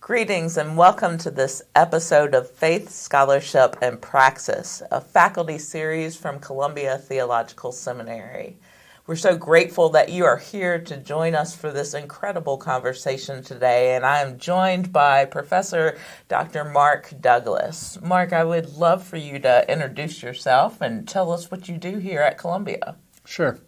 Greetings and welcome to this episode of Faith, Scholarship, and Praxis, a faculty series from Columbia Theological Seminary. We're so grateful that you are here to join us for this incredible conversation today, and I am joined by Professor Dr. Mark Douglas. Mark, I would love for you to introduce yourself and tell us what you do here at Columbia. Sure.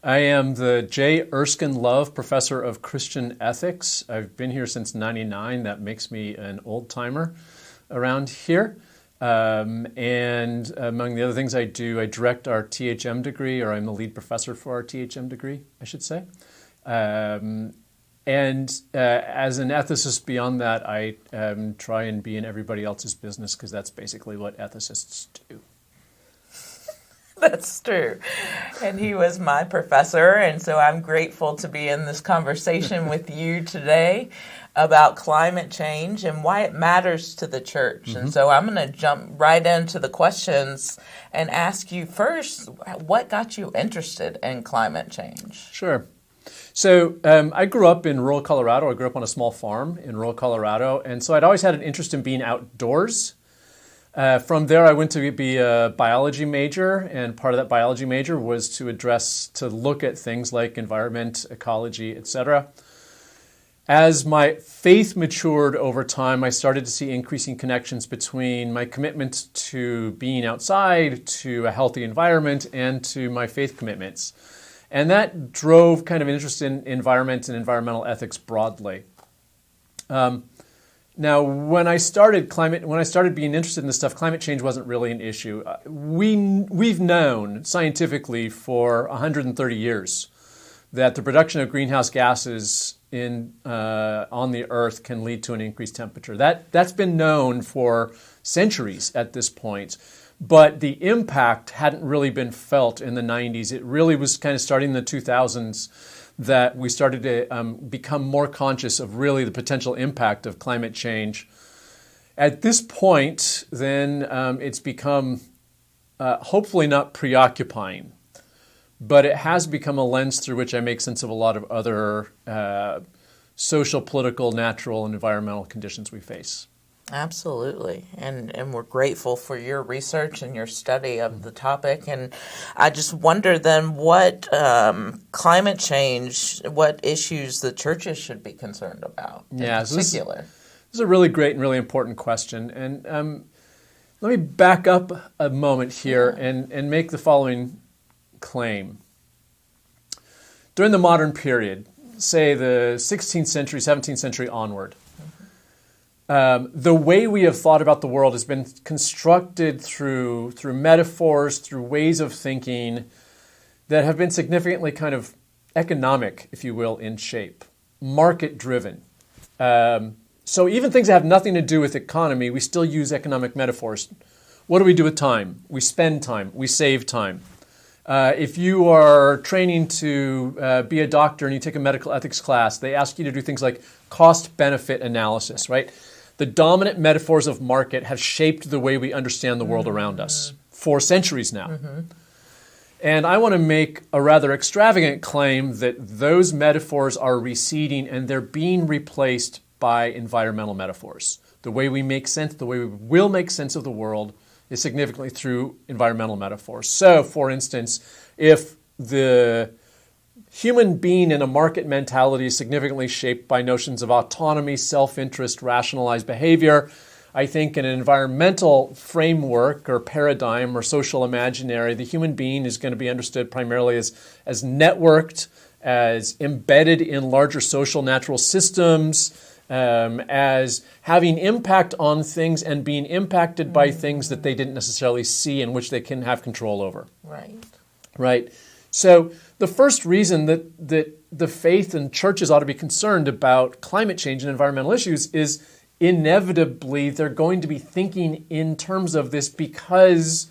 I am the J. Erskine Love Professor of Christian Ethics. I've been here since '99. That makes me an old-timer around here. And among the other things I do, I direct our THM degree, or I'm the lead professor for our THM degree, I should say. As an ethicist beyond that, I try and be in everybody else's business because that's basically what ethicists do. That's true. And he was my professor, and so I'm grateful to be in this conversation with you today about climate change and why it matters to the church. And so I'm going to jump right into the questions and ask you first, what got you interested in climate change? Sure. So I grew up in rural Colorado. I grew up on a small farm in rural Colorado, and so I'd always had an interest in being outdoors. From there, I went to be a biology major, and part of that biology major was to look at things like environment, ecology, etc. As my faith matured over time, I started to see increasing connections between my commitment to being outside, to a healthy environment, and to my faith commitments. And that drove kind of an interest in environment and environmental ethics broadly. Now, when I started being interested in this stuff, climate change wasn't really an issue. We've known scientifically for 130 years that the production of greenhouse gases on the Earth can lead to an increased temperature. That's been known for centuries at this point, but the impact hadn't really been felt in the 90s. It really was kind of starting in the 2000s that we started to become more conscious of really the potential impact of climate change. At this point, then, it's become hopefully not preoccupying, but it has become a lens through which I make sense of a lot of other social, political, natural, and environmental conditions we face. Absolutely. And we're grateful for your research and your study of the topic. And I just wonder then what climate change, what issues the churches should be concerned about in particular. This is a really great and really important question. And let me back up a moment here and make the following claim. During the modern period, say the 16th century, 17th century onward, the way we have thought about the world has been constructed through metaphors, through ways of thinking that have been significantly kind of economic, if you will, in shape, market-driven. So even things that have nothing to do with economy, we still use economic metaphors. What do we do with time? We spend time. We save time. If you are training to be a doctor and you take a medical ethics class, they ask you to do things like cost-benefit analysis, right? The dominant metaphors of market have shaped the way we understand the world around us for centuries now. And I want to make a rather extravagant claim that those metaphors are receding and they're being replaced by environmental metaphors. The way we make sense, the way we will make sense of the world is significantly through environmental metaphors. So, for instance, if the human being in a market mentality is significantly shaped by notions of autonomy, self-interest, rationalized behavior, I think in an environmental framework or paradigm or social imaginary, the human being is going to be understood primarily as networked, as embedded in larger social natural systems, as having impact on things and being impacted by things that they didn't necessarily see and which they can have control over. Right. So the first reason that the faith and churches ought to be concerned about climate change and environmental issues is inevitably they're going to be thinking in terms of this because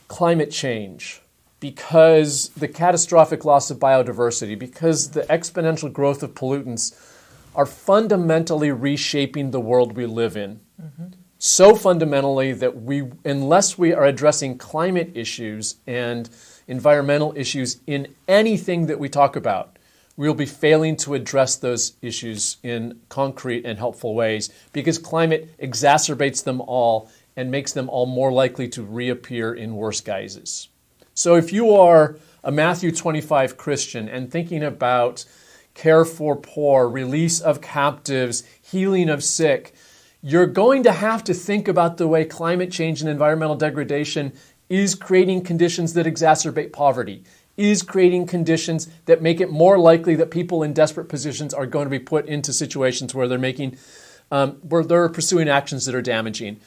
climate change, because the catastrophic loss of biodiversity, because the exponential growth of pollutants are fundamentally reshaping the world we live in. So fundamentally that unless we are addressing climate issues and environmental issues in anything that we talk about, we'll be failing to address those issues in concrete and helpful ways because climate exacerbates them all and makes them all more likely to reappear in worse guises. So if you are a Matthew 25 Christian and thinking about care for poor, release of captives, healing of sick, you're going to have to think about the way climate change and environmental degradation is creating conditions that exacerbate poverty, is creating conditions that make it more likely that people in desperate positions are going to be put into situations where they're pursuing actions that are damaging,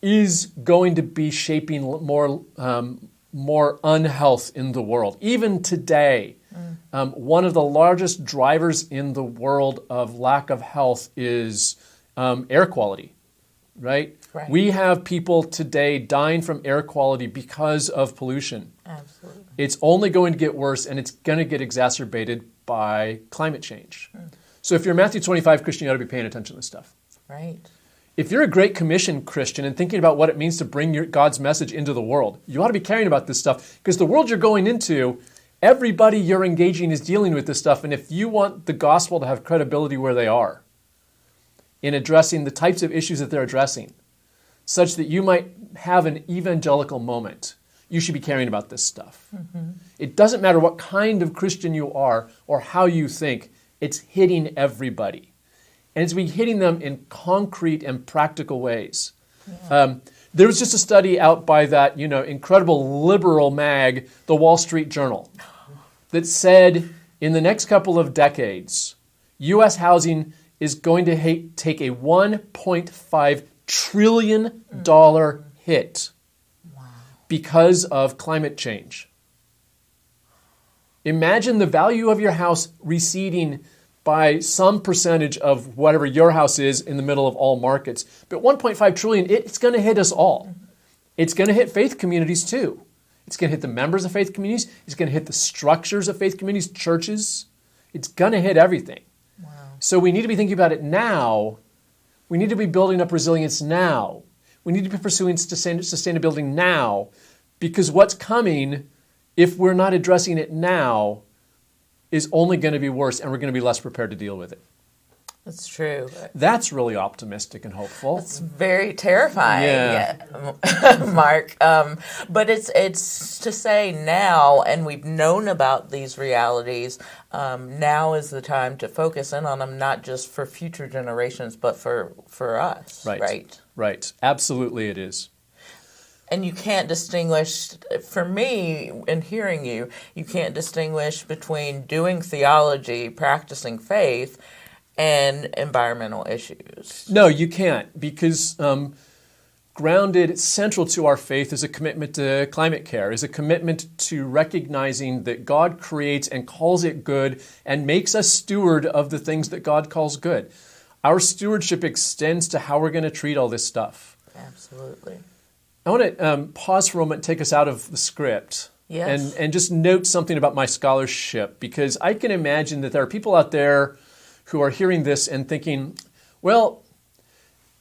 is going to be shaping more unhealth in the world. Even today, one of the largest drivers in the world of lack of health is air quality, right? We have people today dying from air quality because of pollution. Absolutely. It's only going to get worse, and it's going to get exacerbated by climate change. So if you're a Matthew 25 Christian, you ought to be paying attention to this stuff. Right. If you're a Great Commission Christian and thinking about what it means to bring God's message into the world, you ought to be caring about this stuff because the world you're going into, everybody you're engaging is dealing with this stuff. And if you want the gospel to have credibility where they are in addressing the types of issues that they're addressing, such that you might have an evangelical moment, you should be caring about this stuff. It doesn't matter what kind of Christian you are or how you think, it's hitting everybody. And it's been hitting them in concrete and practical ways. There was just a study out by that, incredible liberal mag, the Wall Street Journal, that said in the next couple of decades, U.S. housing is going to take a $1.5 trillion hit because of climate change. Imagine the value of your house receding by some percentage of whatever your house is in the middle of all markets. But 1.5 trillion, it's going to hit us all. It's going to hit faith communities too. It's going to hit the members of faith communities. It's going to hit the structures of faith communities, churches. It's going to hit everything. Wow. So we need to be thinking about it now. We need to be building up resilience now. We need to be pursuing sustainability now, because what's coming, if we're not addressing it now, is only going to be worse, and we're going to be less prepared to deal with it. That's true. That's really optimistic and hopeful. It's very terrifying, Mark. But it's to say now, and we've known about these realities, now is the time to focus in on them, not just for future generations, but for us, right? Right. Absolutely it is. And you can't distinguish, for me, in hearing you, you can't distinguish between doing theology, practicing faith, and environmental issues. No, you can't, because grounded, central to our faith is a commitment to climate care, is a commitment to recognizing that God creates and calls it good and makes us steward of the things that God calls good. Our stewardship extends to how we're going to treat all this stuff. Absolutely. I want to pause for a moment and take us out of the script. Yes. And just note something about my scholarship, because I can imagine that there are people out there who are hearing this and thinking, well,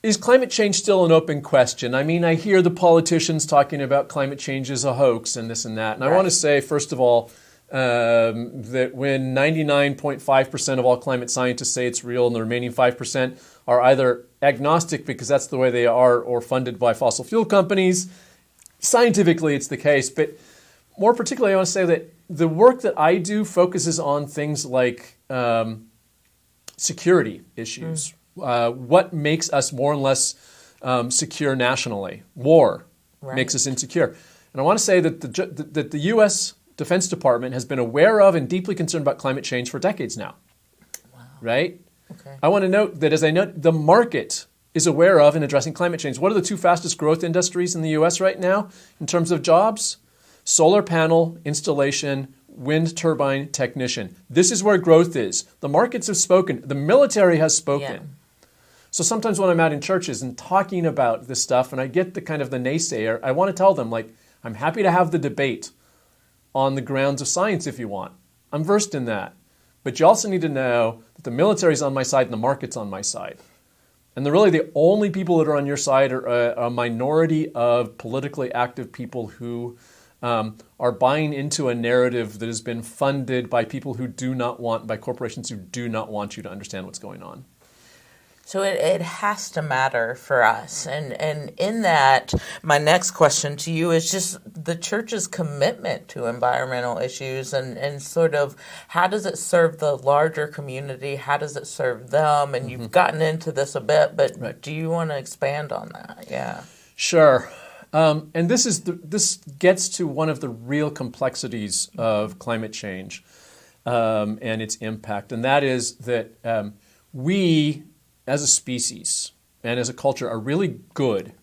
is climate change still an open question? I mean, I hear the politicians talking about climate change as a hoax and this and that. And I want to say, first of all, that when 99.5% of all climate scientists say it's real and the remaining 5% are either agnostic because that's the way they are or funded by fossil fuel companies, scientifically it's the case. But more particularly, I want to say that the work that I do focuses on things like security issues. What makes us more and less secure nationally? War makes us insecure. And I want to say that the U.S. Defense Department has been aware of and deeply concerned about climate change for decades now. Wow. Right? Okay. I want to note that, as I note, the market is aware of and addressing climate change. What are the two fastest growth industries in the U.S. right now in terms of jobs? Solar panel installation, wind turbine technician. This is where growth is. The markets have spoken. The military has spoken. Yeah. So sometimes when I'm out in churches and talking about this stuff and I get the kind of the naysayer, I want to tell them, like, I'm happy to have the debate on the grounds of science if you want. I'm versed in that. But you also need to know that the military's on my side and the market's on my side. And the only people that are on your side are a minority of politically active people who are buying into a narrative that has been funded by people by corporations who do not want you to understand what's going on. So it has to matter for us. And in that, my next question to you is just the church's commitment to environmental issues and sort of how does it serve the larger community? How does it serve them? And you've gotten into this a bit, but do you want to expand on that? Yeah. Sure. And this gets to one of the real complexities of climate change and its impact, and that is that we, as a species and as a culture, are really good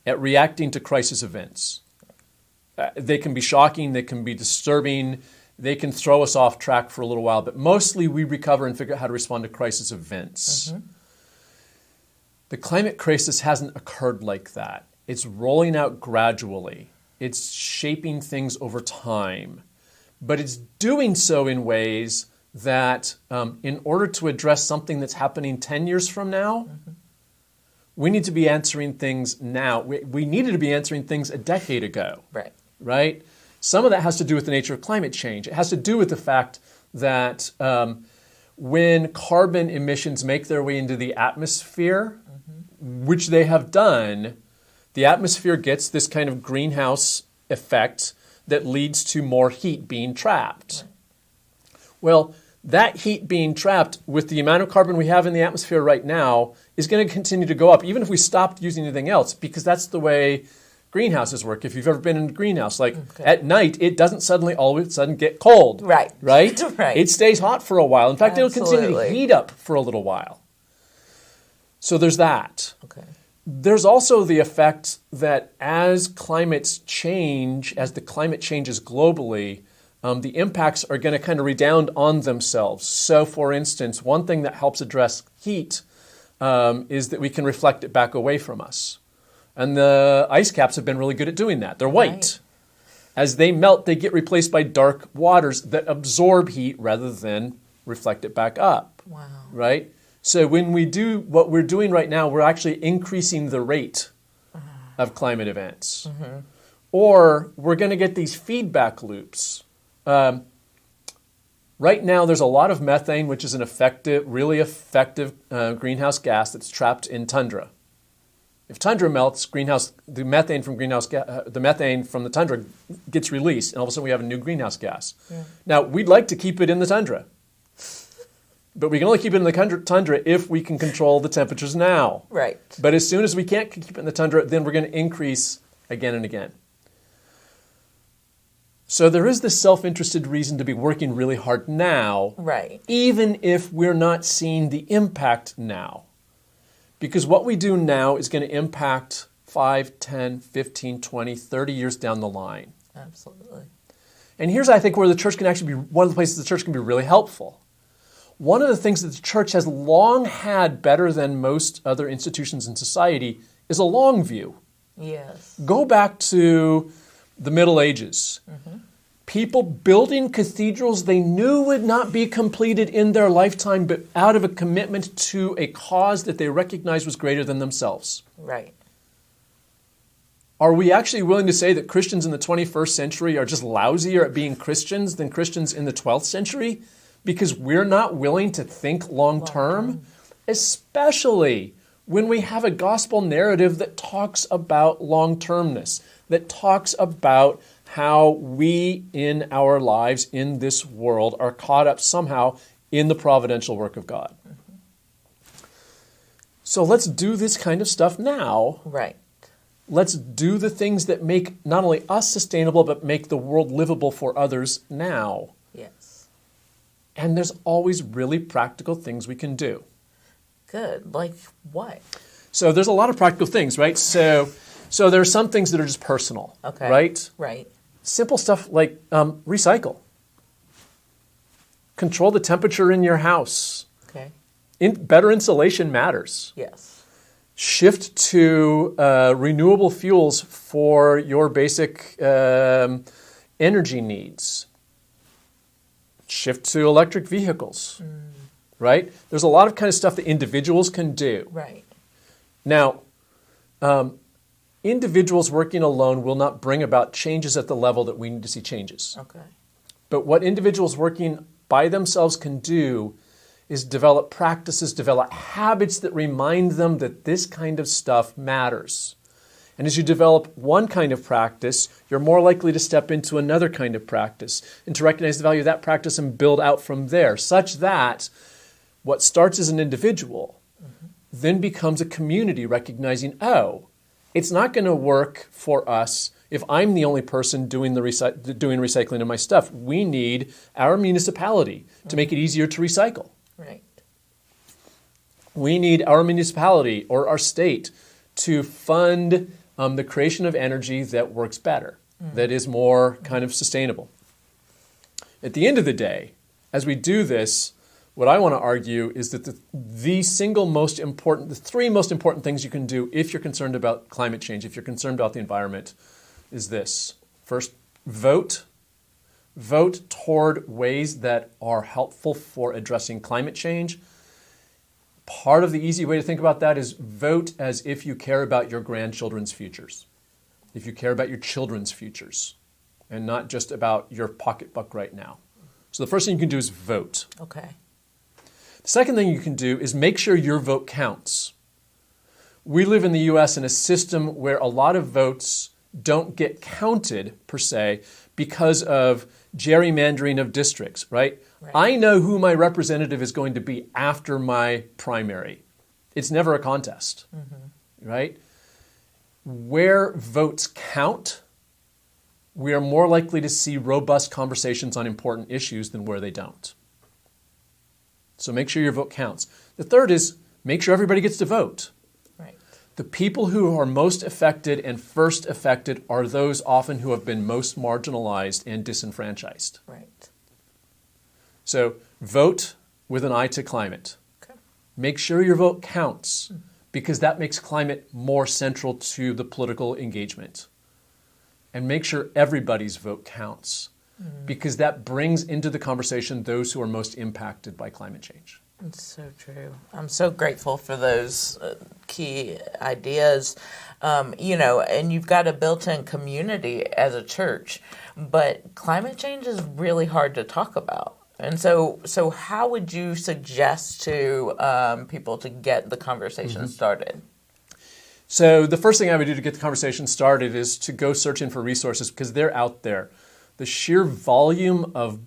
at reacting to crisis events. They can be shocking, they can be disturbing, they can throw us off track for a little while, but mostly we recover and figure out how to respond to crisis events. The climate crisis hasn't occurred like that. It's rolling out gradually. It's shaping things over time. But it's doing so in ways that in order to address something that's happening 10 years from now, we need to be answering things now. We needed to be answering things a decade ago. Right? Some of that has to do with the nature of climate change. It has to do with the fact that when carbon emissions make their way into the atmosphere, which they have done, the atmosphere gets this kind of greenhouse effect that leads to more heat being trapped. Well, that heat being trapped with the amount of carbon we have in the atmosphere right now is going to continue to go up, even if we stopped using anything else, because that's the way greenhouses work. If you've ever been in a greenhouse, at night, it doesn't suddenly all of a sudden get cold. Right? It stays hot for a while. In fact, it'll continue to heat up for a little while. So there's that. There's also the effect that as climates change, as the climate changes globally, the impacts are going to kind of redound on themselves. So, for instance, one thing that helps address heat is that we can reflect it back away from us. And the ice caps have been really good at doing that. They're white. As they melt, they get replaced by dark waters that absorb heat rather than reflect it back up. Right? So when we do what we're doing right now, we're actually increasing the rate of climate events. Or we're going to get these feedback loops. Right now, there's a lot of methane, which is an really effective greenhouse gas that's trapped in tundra. If tundra melts, the methane from the tundra gets released, and all of a sudden we have a new greenhouse gas. Now, we'd like to keep it in the tundra, but we can only keep it in the tundra if we can control the temperatures now. But as soon as we can't keep it in the tundra, then we're going to increase again and again. So there is this self-interested reason to be working really hard now, even if we're not seeing the impact now. Because what we do now is going to impact 5, 10, 15, 20, 30 years down the line. Absolutely. And here's, I think, where the church can actually be, one of the places the church can be really helpful. One of the things that the church has long had better than most other institutions in society is a long view. Go back to the Middle Ages. People building cathedrals they knew would not be completed in their lifetime, but out of a commitment to a cause that they recognized was greater than themselves. Are we actually willing to say that Christians in the 21st century are just lousier at being Christians than Christians in the 12th century? Because we're not willing to think long-term? Especially when we have a gospel narrative that talks about long-termness, that talks about how we in our lives in this world are caught up somehow in the providential work of God. So let's do this kind of stuff now. Let's do the things that make not only us sustainable, but make the world livable for others now. And there's always really practical things we can do. Good. Like what? So there's a lot of practical things, right? So there are some things that are just personal, right? Simple stuff like recycle. Control the temperature in your house. Better insulation matters. Shift to renewable fuels for your basic energy needs. Shift to electric vehicles, right? There's a lot of kind of stuff that individuals can do. Now, individuals working alone will not bring about changes at the level that we need to see changes. Okay. But what individuals working by themselves can do is develop practices, develop habits that remind them that this kind of stuff matters. And as you develop one kind of practice, you're more likely to step into another kind of practice and to recognize the value of that practice and build out from there, such that what starts as an individual then becomes a community, recognizing, oh, it's not going to work for us if I'm the only person doing recycling of my stuff. We need our municipality to make it easier to recycle. Right. We need our municipality or our state to fund the creation of energy that works better, that is more kind of sustainable. At the end of the day, as we do this, what I want to argue is that the three most important things you can do if you're concerned about climate change, if you're concerned about the environment, is this. First, vote. Vote toward ways that are helpful for addressing climate change. Part of the easy way to think about that is vote as if you care about your grandchildren's futures, if you care about your children's futures, and not just about your pocketbook right now. So the first thing you can do is vote. Okay. The second thing you can do is make sure your vote counts. We live in the U.S. in a system where a lot of votes don't get counted, per se, because of gerrymandering of districts, right? I know who my representative is going to be after my primary. It's never a contest, right? Where votes count, we are more likely to see robust conversations on important issues than where they don't. So make sure your vote counts. The third is make sure everybody gets to vote. Right. The people who are most affected and first affected are those often who have been most marginalized and disenfranchised. Right. So vote with an eye to climate. Okay. Make sure your vote counts because that makes climate more central to the political engagement. And make sure everybody's vote counts because that brings into the conversation those who are most impacted by climate change. It's so true. I'm so grateful for those key ideas. And you've got a built-in community as a church, but climate change is really hard to talk about. And so how would you suggest to people to get the conversation started? So the first thing I would do to get the conversation started is to go searching for resources because they're out there. The sheer volume of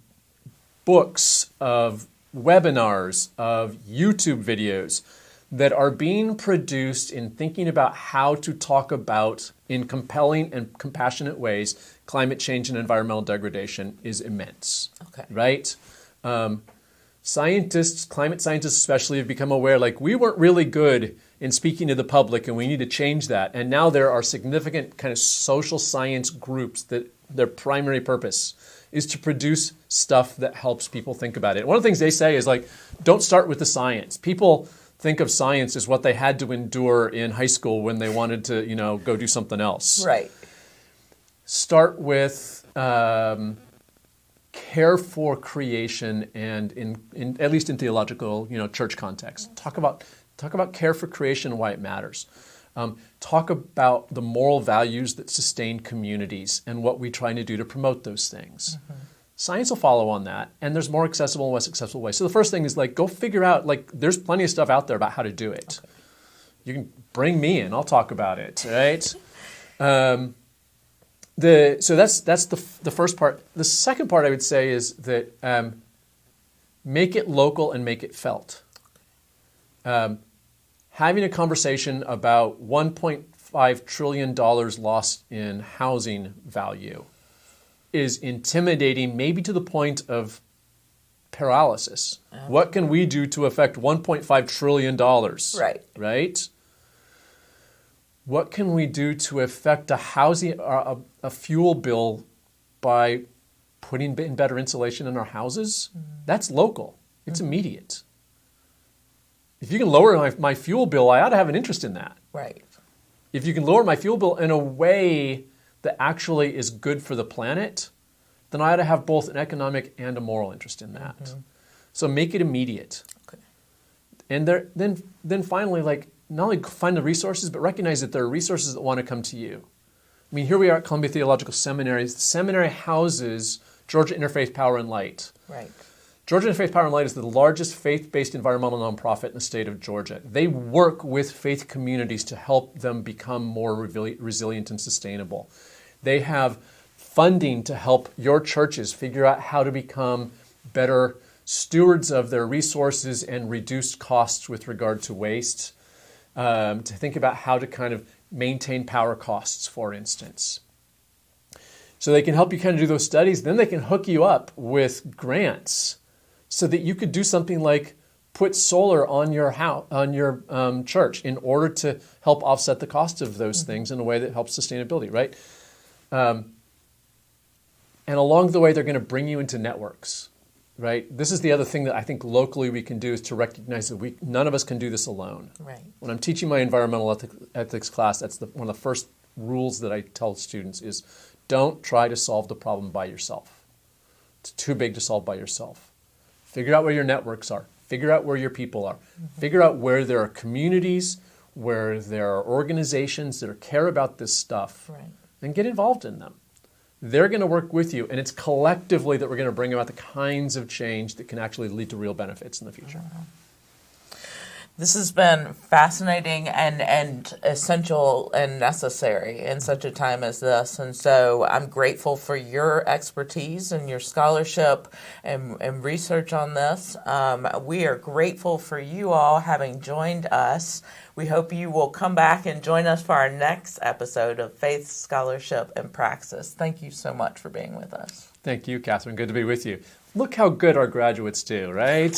books, of webinars, of YouTube videos that are being produced in thinking about how to talk about, in compelling and compassionate ways, climate change and environmental degradation is immense. Okay. Right? Scientists, climate scientists especially, have become aware, we weren't really good in speaking to the public and we need to change that. And now there are significant kind of social science groups that their primary purpose is to produce stuff that helps people think about it. One of the things they say is don't start with the science. People think of science as what they had to endure in high school when they wanted to, go do something else. Right. Start with care for creation, and in at least in theological, church context. Talk about care for creation and why it matters. Talk about the moral values that sustain communities and what we're trying to do to promote those things. Science will follow on that, and there's more accessible and less accessible ways. So the first thing is go figure out, there's plenty of stuff out there about how to do it. Okay. You can bring me in, I'll talk about it, right? So that's the first part. The second part I would say is that make it local and make it felt. Having a conversation about $1.5 trillion lost in housing value is intimidating, maybe to the point of paralysis. What can we do to affect $1.5 trillion? Right? What can we do to affect a fuel bill by putting in better insulation in our houses? That's local. It's immediate. If you can lower my fuel bill, I ought to have an interest in that. Right. If you can lower my fuel bill in a way that actually is good for the planet, then I ought to have both an economic and a moral interest in that. So make it immediate. Okay. And then finally, not only find the resources, but recognize that there are resources that want to come to you. I mean, here we are at Columbia Theological Seminary. The seminary houses Georgia Interfaith Power and Light. Right. Georgia Interfaith Power and Light is the largest faith-based environmental nonprofit in the state of Georgia. They work with faith communities to help them become more resilient and sustainable. They have funding to help your churches figure out how to become better stewards of their resources and reduce costs with regard to waste, to think about how to kind of maintain power costs, for instance. So they can help you kind of do those studies. Then they can hook you up with grants so that you could do something like put solar on your house, on your church, in order to help offset the cost of those things in a way that helps sustainability, right? And along the way, they're going to bring you into networks, right? This is the other thing that I think locally we can do, is to recognize that none of us can do this alone. Right. When I'm teaching my environmental ethics class, that's one of the first rules that I tell students is, don't try to solve the problem by yourself. It's too big to solve by yourself. Figure out where your networks are. Figure out where your people are. Figure out where there are communities, where there are organizations that care about this stuff, Right. and get involved in them. They're going to work with you, and it's collectively that we're going to bring about the kinds of change that can actually lead to real benefits in the future. This has been fascinating and essential and necessary in such a time as this. And so I'm grateful for your expertise and your scholarship and research on this. We are grateful for you all having joined us. We hope you will come back and join us for our next episode of Faith, Scholarship, and Praxis. Thank you so much for being with us. Thank you, Catherine. Good to be with you. Look how good our graduates do, right?